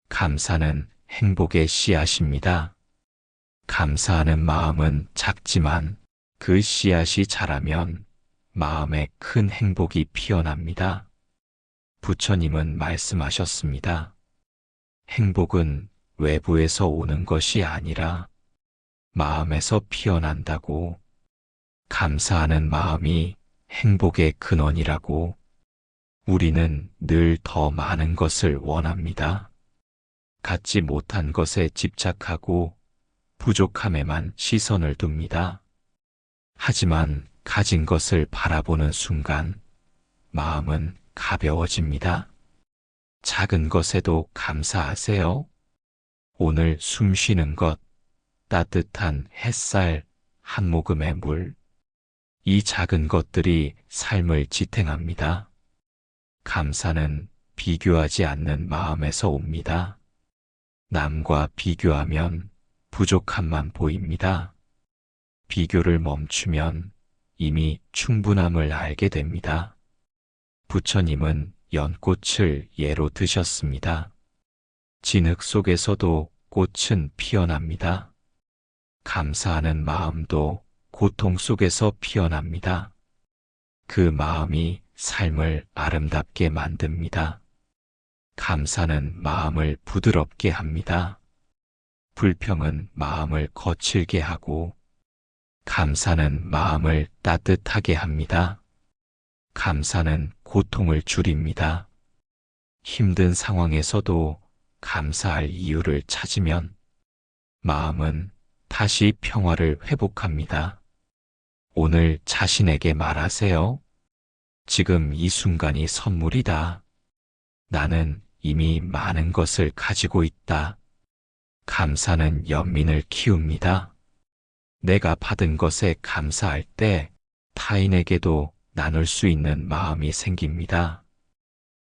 감사는 행복의 씨앗입니다. 감사하는 마음은 작지만 그 씨앗이 자라면 마음에 큰 행복이 피어납니다. 부처님은 말씀하셨습니다. 행복은 외부에서 오는 것이 아니라 마음에서 피어난다고. 감사하는 마음이 행복의 근원이라고. 우리는 늘 더 많은 것을 원합니다. 갖지 못한 것에 집착하고 부족함에만 시선을 둡니다. 하지만 가진 것을 바라보는 순간 마음은 가벼워집니다. 작은 것에도 감사하세요. 오늘 숨 쉬는 것, 따뜻한 햇살, 한 모금의 물. 이 작은 것들이 삶을 지탱합니다. 감사는 비교하지 않는 마음에서 옵니다. 남과 비교하면 부족함만 보입니다. 비교를 멈추면 이미 충분함을 알게 됩니다. 부처님은 연꽃을 예로 드셨습니다. 진흙 속에서도 꽃은 피어납니다. 감사하는 마음도 고통 속에서 피어납니다. 그 마음이 삶을 아름답게 만듭니다. 감사는 마음을 부드럽게 합니다. 불평은 마음을 거칠게 하고, 감사는 마음을 따뜻하게 합니다. 감사는 고통을 줄입니다. 힘든 상황에서도 감사할 이유를 찾으면 마음은 다시 평화를 회복합니다. 오늘 자신에게 말하세요. 지금 이 순간이 선물이다. 나는 이미 많은 것을 가지고 있다. 감사는 연민을 키웁니다. 내가 받은 것에 감사할 때 타인에게도 나눌 수 있는 마음이 생깁니다.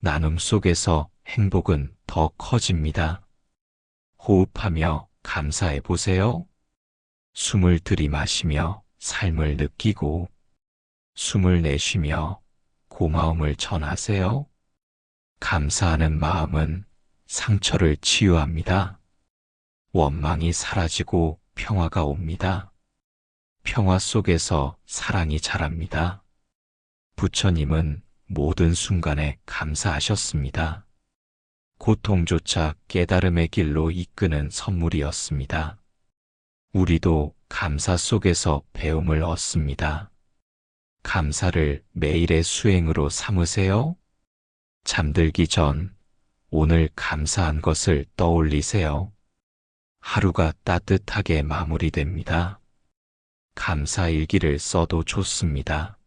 나눔 속에서 행복은 더 커집니다. 호흡하며 감사해 보세요. 숨을 들이마시며 삶을 느끼고, 숨을 내쉬며 고마움을 전하세요. 감사하는 마음은 상처를 치유합니다. 원망이 사라지고 평화가 옵니다. 평화 속에서 사랑이 자랍니다. 부처님은 모든 순간에 감사하셨습니다. 고통조차 깨달음의 길로 이끄는 선물이었습니다. 우리도 감사 속에서 배움을 얻습니다. 감사를 매일의 수행으로 삼으세요. 잠들기 전 오늘 감사한 것을 떠올리세요. 하루가 따뜻하게 마무리됩니다. 감사 일기를 써도 좋습니다.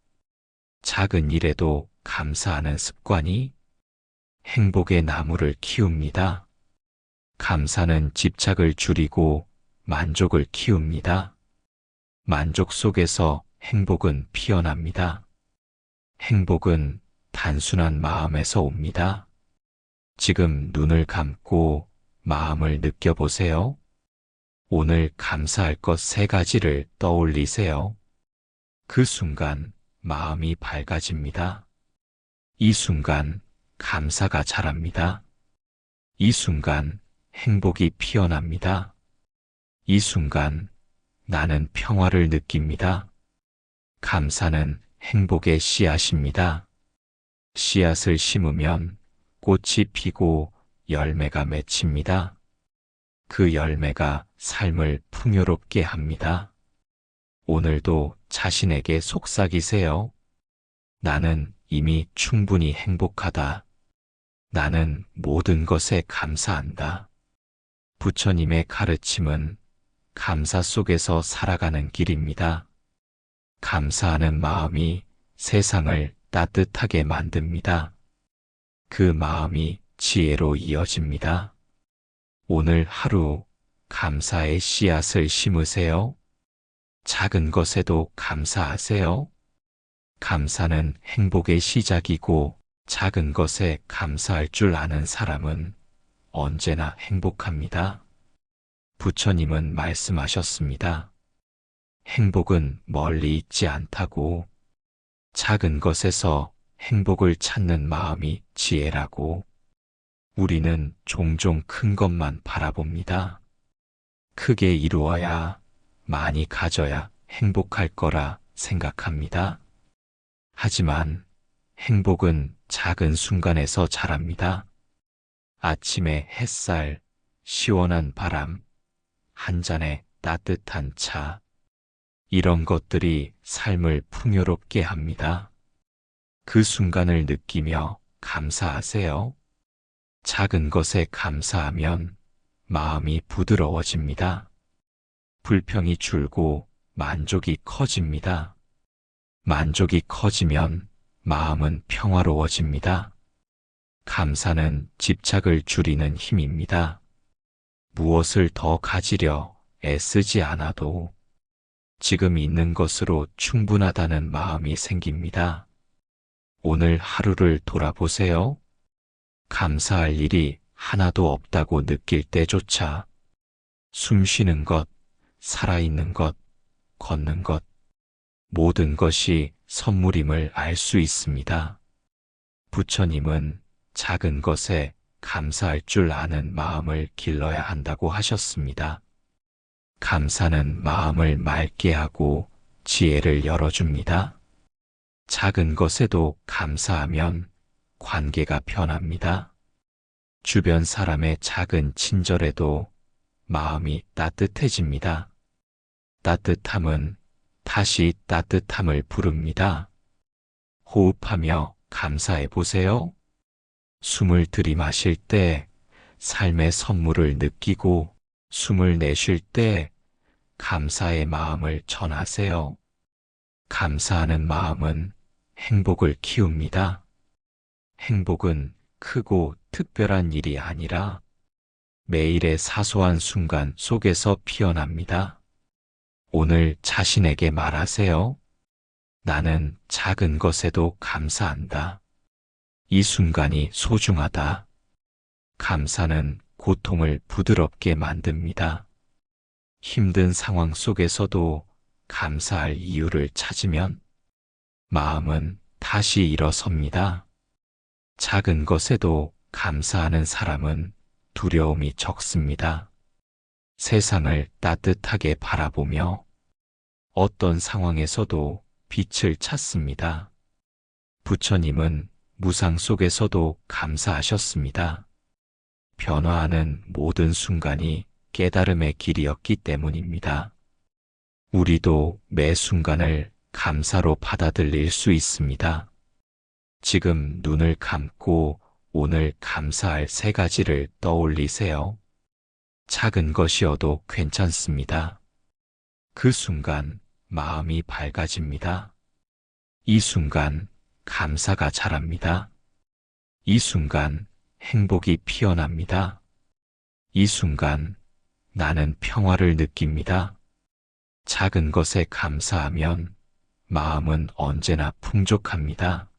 작은 일에도 감사하는 습관이 행복의 나무를 키웁니다. 감사는 집착을 줄이고 만족을 키웁니다. 만족 속에서 행복은 피어납니다. 행복은 단순한 마음에서 옵니다. 지금 눈을 감고 마음을 느껴보세요. 오늘 감사할 것 3가지를 떠올리세요. 그 순간 마음이 밝아집니다. 이 순간 감사가 자랍니다. 이 순간 행복이 피어납니다. 이 순간 나는 평화를 느낍니다. 감사는 행복의 씨앗입니다. 씨앗을 심으면 꽃이 피고 열매가 맺힙니다. 그 열매가 삶을 풍요롭게 합니다. 오늘도 자신에게 속삭이세요. 나는 이미 충분히 행복하다. 나는 모든 것에 감사한다. 부처님의 가르침은 감사 속에서 살아가는 길입니다. 감사하는 마음이 세상을 따뜻하게 만듭니다. 그 마음이 지혜로 이어집니다. 오늘 하루 감사의 씨앗을 심으세요. 작은 것에도 감사하세요. 감사는 행복의 시작이고 작은 것에 감사할 줄 아는 사람은 언제나 행복합니다. 부처님은 말씀하셨습니다. 행복은 멀리 있지 않다고. 작은 것에서 행복을 찾는 마음이 지혜라고. 우리는 종종 큰 것만 바라봅니다. 크게 이루어야, 많이 가져야 행복할 거라 생각합니다. 하지만 행복은 작은 순간에서 자랍니다. 아침의 햇살, 시원한 바람, 한 잔의 따뜻한 차, 이런 것들이 삶을 풍요롭게 합니다. 그 순간을 느끼며 감사하세요. 작은 것에 감사하면 마음이 부드러워집니다. 불평이 줄고 만족이 커집니다. 만족이 커지면 마음은 평화로워집니다. 감사는 집착을 줄이는 힘입니다. 무엇을 더 가지려 애쓰지 않아도 지금 있는 것으로 충분하다는 마음이 생깁니다. 오늘 하루를 돌아보세요. 감사할 일이 하나도 없다고 느낄 때조차 숨 쉬는 것, 살아있는 것, 걷는 것, 모든 것이 선물임을 알 수 있습니다. 부처님은 작은 것에 감사할 줄 아는 마음을 길러야 한다고 하셨습니다. 감사는 마음을 맑게 하고 지혜를 열어줍니다. 작은 것에도 감사하면 관계가 변합니다. 주변 사람의 작은 친절에도 마음이 따뜻해집니다. 따뜻함은 다시 따뜻함을 부릅니다. 호흡하며 감사해 보세요. 숨을 들이마실 때 삶의 선물을 느끼고 숨을 내쉴 때 감사의 마음을 전하세요. 감사하는 마음은 행복을 키웁니다. 행복은 크고 특별한 일이 아니라 매일의 사소한 순간 속에서 피어납니다. 오늘 자신에게 말하세요. 나는 작은 것에도 감사한다. 이 순간이 소중하다. 감사는 고통을 부드럽게 만듭니다. 힘든 상황 속에서도 감사할 이유를 찾으면 마음은 다시 일어섭니다. 작은 것에도 감사하는 사람은 두려움이 적습니다. 세상을 따뜻하게 바라보며 어떤 상황에서도 빛을 찾습니다. 부처님은 무상 속에서도 감사하셨습니다. 변화하는 모든 순간이 깨달음의 길이었기 때문입니다. 우리도 매 순간을 감사로 받아들일 수 있습니다. 지금 눈을 감고 오늘 감사할 3가지를 떠올리세요. 작은 것이어도 괜찮습니다. 그 순간 마음이 밝아집니다. 이 순간 감사가 자랍니다. 이 순간 행복이 피어납니다. 이 순간 나는 평화를 느낍니다. 작은 것에 감사하면 마음은 언제나 풍족합니다.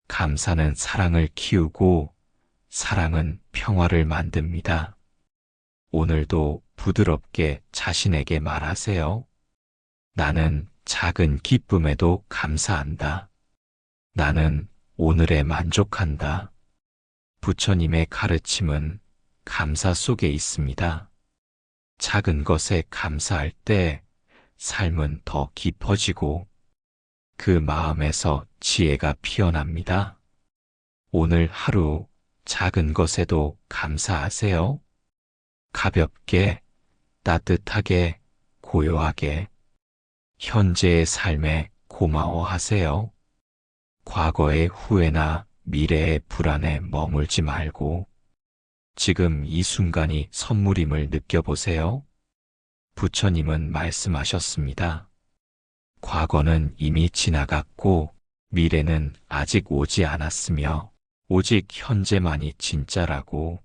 감사는 사랑을 키우고 사랑은 평화를 만듭니다. 오늘도 부드럽게 자신에게 말하세요. 나는 작은 기쁨에도 감사한다. 나는 오늘에 만족한다. 부처님의 가르침은 감사 속에 있습니다. 작은 것에 감사할 때 삶은 더 깊어지고 그 마음에서 지혜가 피어납니다. 오늘 하루 작은 것에도 감사하세요. 가볍게, 따뜻하게, 고요하게 현재의 삶에 고마워하세요. 과거의 후회나 미래의 불안에 머물지 말고 지금 이 순간이 선물임을 느껴보세요. 부처님은 말씀하셨습니다. 과거는 이미 지나갔고 미래는 아직 오지 않았으며 오직 현재만이 진짜라고.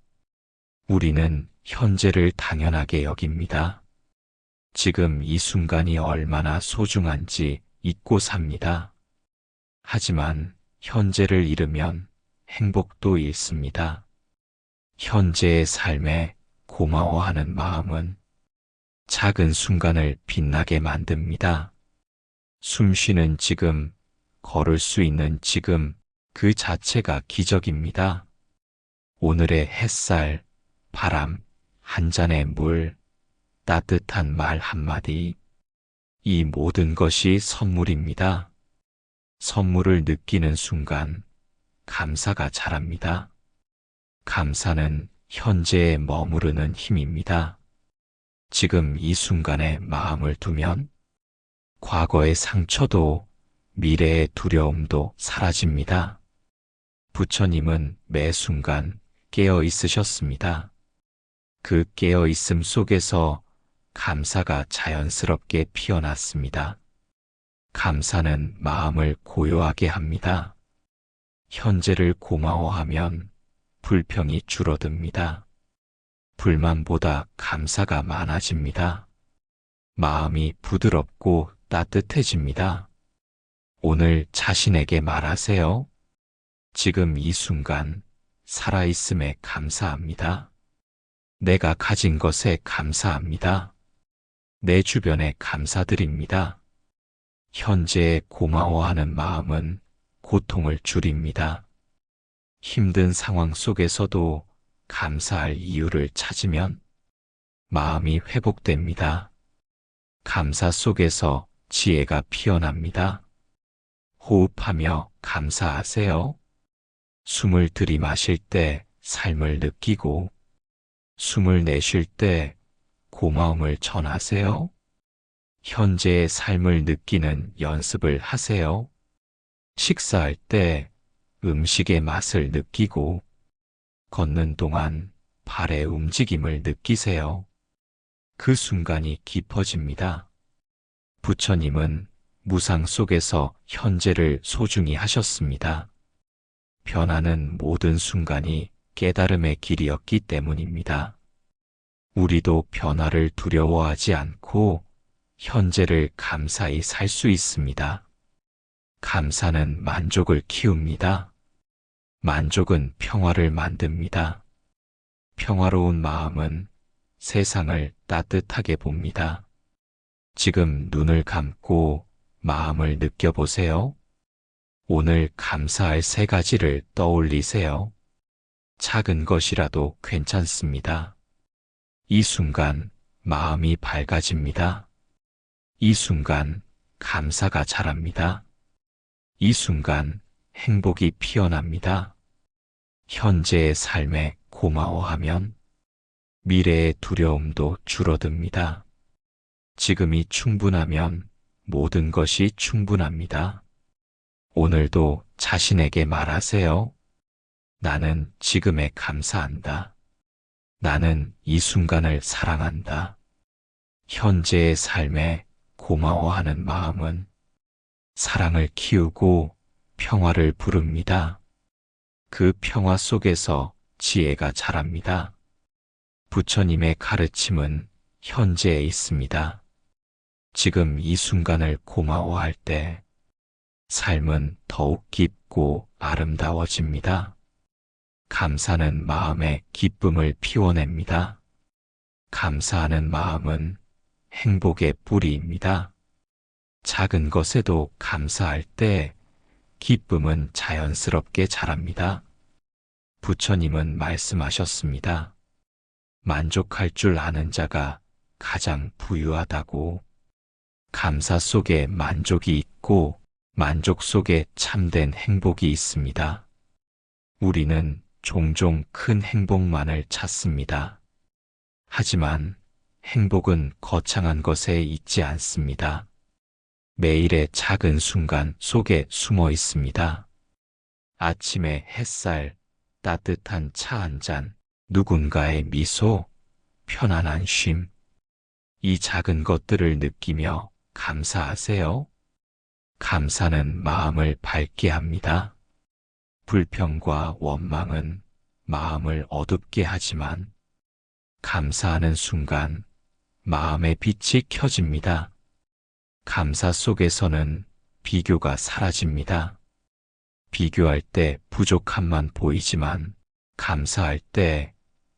우리는 현재를 당연하게 여깁니다. 지금 이 순간이 얼마나 소중한지 잊고 삽니다. 하지만 현재를 잃으면 행복도 잃습니다. 현재의 삶에 고마워하는 마음은 작은 순간을 빛나게 만듭니다. 숨 쉬는 지금, 걸을 수 있는 지금, 그 자체가 기적입니다. 오늘의 햇살, 바람, 한 잔의 물, 따뜻한 말 한마디, 이 모든 것이 선물입니다. 선물을 느끼는 순간 감사가 자랍니다. 감사는 현재에 머무르는 힘입니다. 지금 이 순간에 마음을 두면 과거의 상처도 미래의 두려움도 사라집니다. 부처님은 매 순간 깨어 있으셨습니다. 그 깨어 있음 속에서 감사가 자연스럽게 피어났습니다. 감사는 마음을 고요하게 합니다. 현재를 고마워하면 불평이 줄어듭니다. 불만보다 감사가 많아집니다. 마음이 부드럽고 따뜻해집니다. 오늘 자신에게 말하세요. 지금 이 순간 살아있음에 감사합니다. 내가 가진 것에 감사합니다. 내 주변에 감사드립니다. 현재에 고마워하는 마음은 고통을 줄입니다. 힘든 상황 속에서도 감사할 이유를 찾으면 마음이 회복됩니다. 감사 속에서 지혜가 피어납니다. 호흡하며 감사하세요. 숨을 들이마실 때 삶을 느끼고 숨을 내쉴 때 고마움을 전하세요. 현재의 삶을 느끼는 연습을 하세요. 식사할 때 음식의 맛을 느끼고 걷는 동안 발의 움직임을 느끼세요. 그 순간이 깊어집니다. 부처님은 무상 속에서 현재를 소중히 하셨습니다. 변하는 모든 순간이 깨달음의 길이었기 때문입니다. 우리도 변화를 두려워하지 않고 현재를 감사히 살 수 있습니다. 감사는 만족을 키웁니다. 만족은 평화를 만듭니다. 평화로운 마음은 세상을 따뜻하게 봅니다. 지금 눈을 감고 마음을 느껴보세요. 오늘 감사할 3가지를 떠올리세요. 작은 것이라도 괜찮습니다. 이 순간 마음이 밝아집니다. 이 순간 감사가 자랍니다. 이 순간 행복이 피어납니다. 현재의 삶에 고마워하면 미래의 두려움도 줄어듭니다. 지금이 충분하면 모든 것이 충분합니다. 오늘도 자신에게 말하세요. 나는 지금에 감사한다. 나는 이 순간을 사랑한다. 현재의 삶에 고마워하는 마음은 사랑을 키우고 평화를 부릅니다. 그 평화 속에서 지혜가 자랍니다. 부처님의 가르침은 현재에 있습니다. 지금 이 순간을 고마워할 때 삶은 더욱 깊고 아름다워집니다. 감사는 마음에 기쁨을 피워냅니다. 감사하는 마음은 행복의 뿌리입니다. 작은 것에도 감사할 때 기쁨은 자연스럽게 자랍니다. 부처님은 말씀하셨습니다. 만족할 줄 아는 자가 가장 부유하다고. 감사 속에 만족이 있고 만족 속에 참된 행복이 있습니다. 우리는 종종 큰 행복만을 찾습니다. 하지만 행복은 거창한 것에 있지 않습니다. 매일의 작은 순간 속에 숨어 있습니다. 아침의 햇살, 따뜻한 차 한 잔, 누군가의 미소, 편안한 쉼. 이 작은 것들을 느끼며 감사하세요. 감사는 마음을 밝게 합니다. 불평과 원망은 마음을 어둡게 하지만 감사하는 순간 마음의 빛이 켜집니다. 감사 속에서는 비교가 사라집니다. 비교할 때 부족함만 보이지만 감사할 때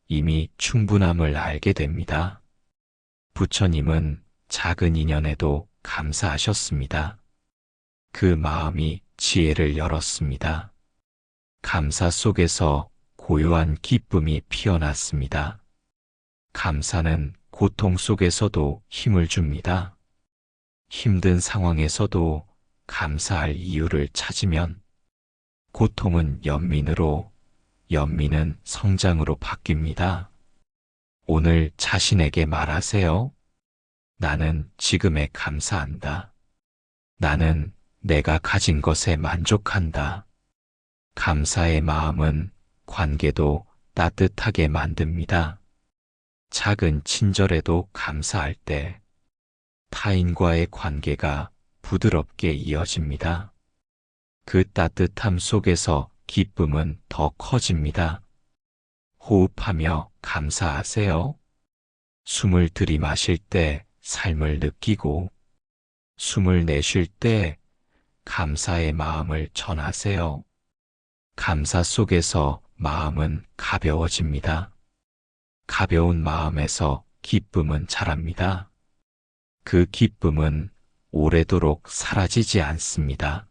이미 충분함을 알게 됩니다. 부처님은 작은 인연에도 감사하셨습니다. 그 마음이 지혜를 열었습니다. 감사 속에서 고요한 기쁨이 피어났습니다. 감사는 고통 속에서도 힘을 줍니다. 힘든 상황에서도 감사할 이유를 찾으면 고통은 연민으로, 연민은 성장으로 바뀝니다. 오늘 자신에게 말하세요. 나는 지금에 감사한다. 나는 내가 가진 것에 만족한다. 감사의 마음은 관계도 따뜻하게 만듭니다. 작은 친절에도 감사할 때 타인과의 관계가 부드럽게 이어집니다. 그 따뜻함 속에서 기쁨은 더 커집니다. 호흡하며 감사하세요. 숨을 들이마실 때 삶을 느끼고, 숨을 내쉴 때 감사의 마음을 전하세요. 감사 속에서 마음은 가벼워집니다. 가벼운 마음에서 기쁨은 자랍니다. 그 기쁨은 오래도록 사라지지 않습니다.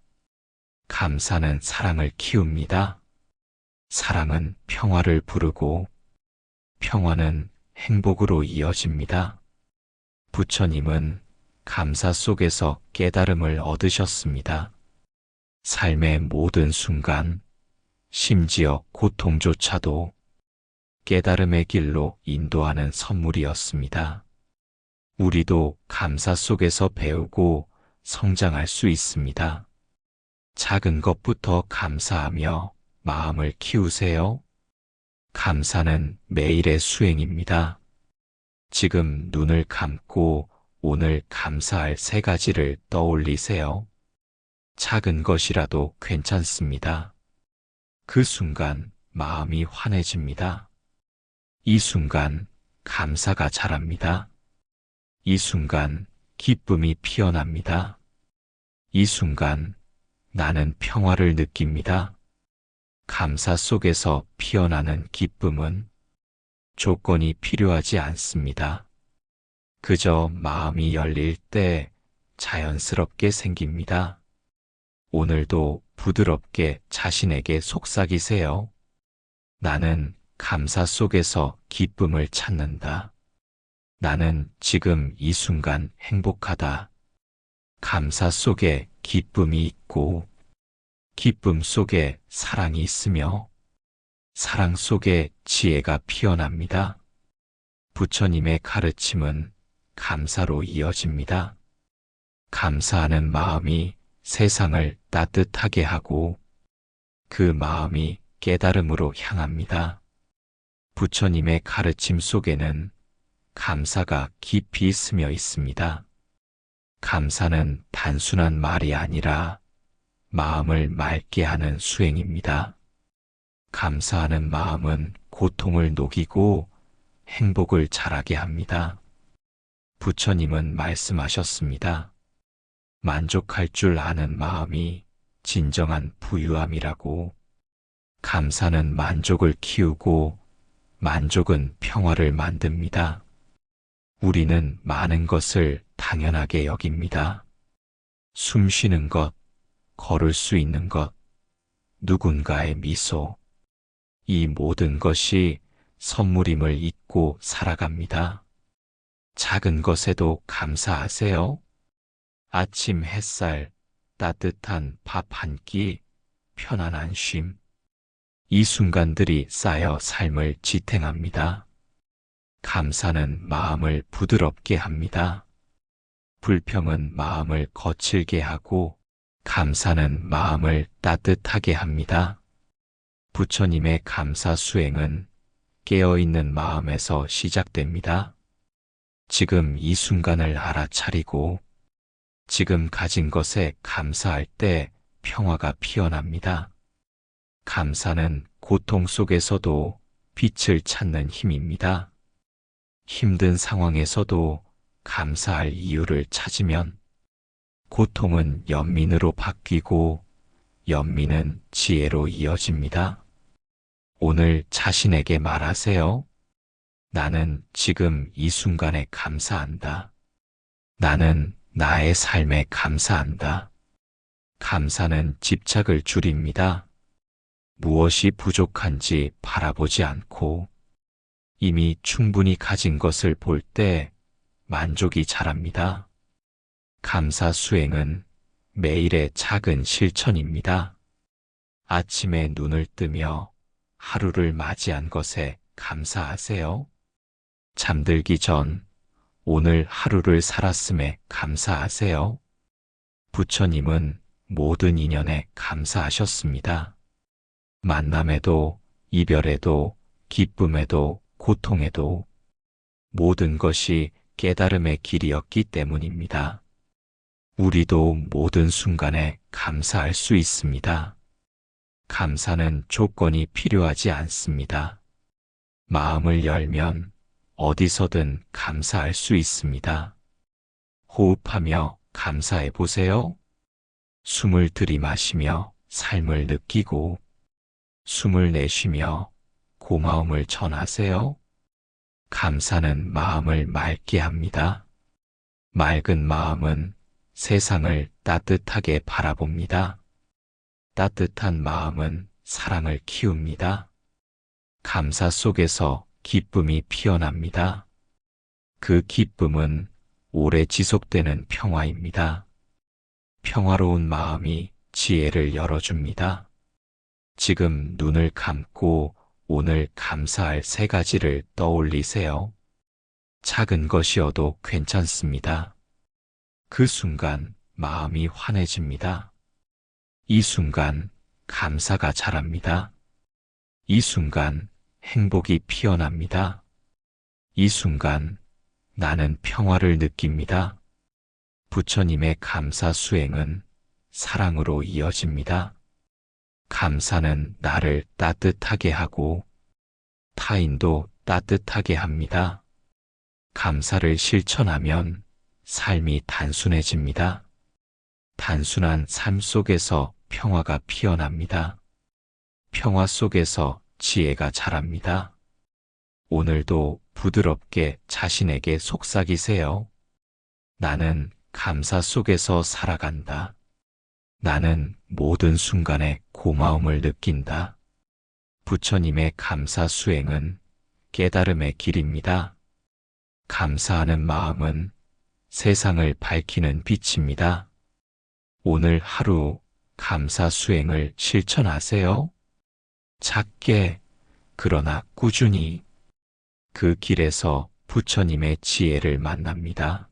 감사는 사랑을 키웁니다. 사랑은 평화를 부르고 평화는 행복으로 이어집니다. 부처님은 감사 속에서 깨달음을 얻으셨습니다. 삶의 모든 순간, 심지어 고통조차도 깨달음의 길로 인도하는 선물이었습니다. 우리도 감사 속에서 배우고 성장할 수 있습니다. 작은 것부터 감사하며 마음을 키우세요. 감사는 매일의 수행입니다. 지금 눈을 감고 오늘 감사할 3가지를 떠올리세요. 작은 것이라도 괜찮습니다. 그 순간 마음이 환해집니다. 이 순간 감사가 자랍니다. 이 순간 기쁨이 피어납니다. 이 순간 나는 평화를 느낍니다. 감사 속에서 피어나는 기쁨은 조건이 필요하지 않습니다. 그저 마음이 열릴 때 자연스럽게 생깁니다. 오늘도 부드럽게 자신에게 속삭이세요. 나는 감사 속에서 기쁨을 찾는다. 나는 지금 이 순간 행복하다. 감사 속에 기쁨이 있고, 기쁨 속에 사랑이 있으며, 사랑 속에 지혜가 피어납니다. 부처님의 가르침은 감사로 이어집니다. 감사하는 마음이 세상을 따뜻하게 하고, 그 마음이 깨달음으로 향합니다. 부처님의 가르침 속에는 감사가 깊이 스며 있습니다. 감사는 단순한 말이 아니라 마음을 맑게 하는 수행입니다. 감사하는 마음은 고통을 녹이고 행복을 자라게 합니다. 부처님은 말씀하셨습니다. 만족할 줄 아는 마음이 진정한 부유함이라고. 감사는 만족을 키우고 만족은 평화를 만듭니다. 우리는 많은 것을 당연하게 여깁니다. 숨 쉬는 것, 걸을 수 있는 것, 누군가의 미소, 이 모든 것이 선물임을 잊고 살아갑니다. 작은 것에도 감사하세요. 아침 햇살, 따뜻한 밥 한 끼, 편안한 쉼. 이 순간들이 쌓여 삶을 지탱합니다. 감사는 마음을 부드럽게 합니다. 불평은 마음을 거칠게 하고 감사는 마음을 따뜻하게 합니다. 부처님의 감사 수행은 깨어있는 마음에서 시작됩니다. 지금 이 순간을 알아차리고 지금 가진 것에 감사할 때 평화가 피어납니다. 감사는 고통 속에서도 빛을 찾는 힘입니다. 힘든 상황에서도 감사할 이유를 찾으면 고통은 연민으로 바뀌고 연민은 지혜로 이어집니다. 오늘 자신에게 말하세요. 나는 지금 이 순간에 감사한다. 나는 나의 삶에 감사한다. 감사는 집착을 줄입니다. 무엇이 부족한지 바라보지 않고 이미 충분히 가진 것을 볼 때 만족이 자랍니다. 감사 수행은 매일의 작은 실천입니다. 아침에 눈을 뜨며 하루를 맞이한 것에 감사하세요. 잠들기 전 오늘 하루를 살았음에 감사하세요. 부처님은 모든 인연에 감사하셨습니다. 만남에도, 이별에도, 기쁨에도, 고통에도 모든 것이 깨달음의 길이었기 때문입니다. 우리도 모든 순간에 감사할 수 있습니다. 감사는 조건이 필요하지 않습니다. 마음을 열면 어디서든 감사할 수 있습니다. 호흡하며 감사해 보세요. 숨을 들이마시며 삶을 느끼고 숨을 내쉬며 고마움을 전하세요. 감사는 마음을 맑게 합니다. 맑은 마음은 세상을 따뜻하게 바라봅니다. 따뜻한 마음은 사랑을 키웁니다. 감사 속에서 기쁨이 피어납니다. 그 기쁨은 오래 지속되는 평화입니다. 평화로운 마음이 지혜를 열어줍니다. 지금 눈을 감고 오늘 감사할 3가지를 떠올리세요. 작은 것이어도 괜찮습니다. 그 순간 마음이 환해집니다. 이 순간 감사가 자랍니다. 이 순간 행복이 피어납니다. 이 순간 나는 평화를 느낍니다. 부처님의 감사 수행은 사랑으로 이어집니다. 감사는 나를 따뜻하게 하고 타인도 따뜻하게 합니다. 감사를 실천하면 삶이 단순해집니다. 단순한 삶 속에서 평화가 피어납니다. 평화 속에서 지혜가 자랍니다. 오늘도 부드럽게 자신에게 속삭이세요. 나는 감사 속에서 살아간다. 나는 모든 순간에 고마움을 느낀다. 부처님의 감사 수행은 깨달음의 길입니다. 감사하는 마음은 세상을 밝히는 빛입니다. 오늘 하루 감사 수행을 실천하세요. 작게, 그러나 꾸준히 그 길에서 부처님의 지혜를 만납니다.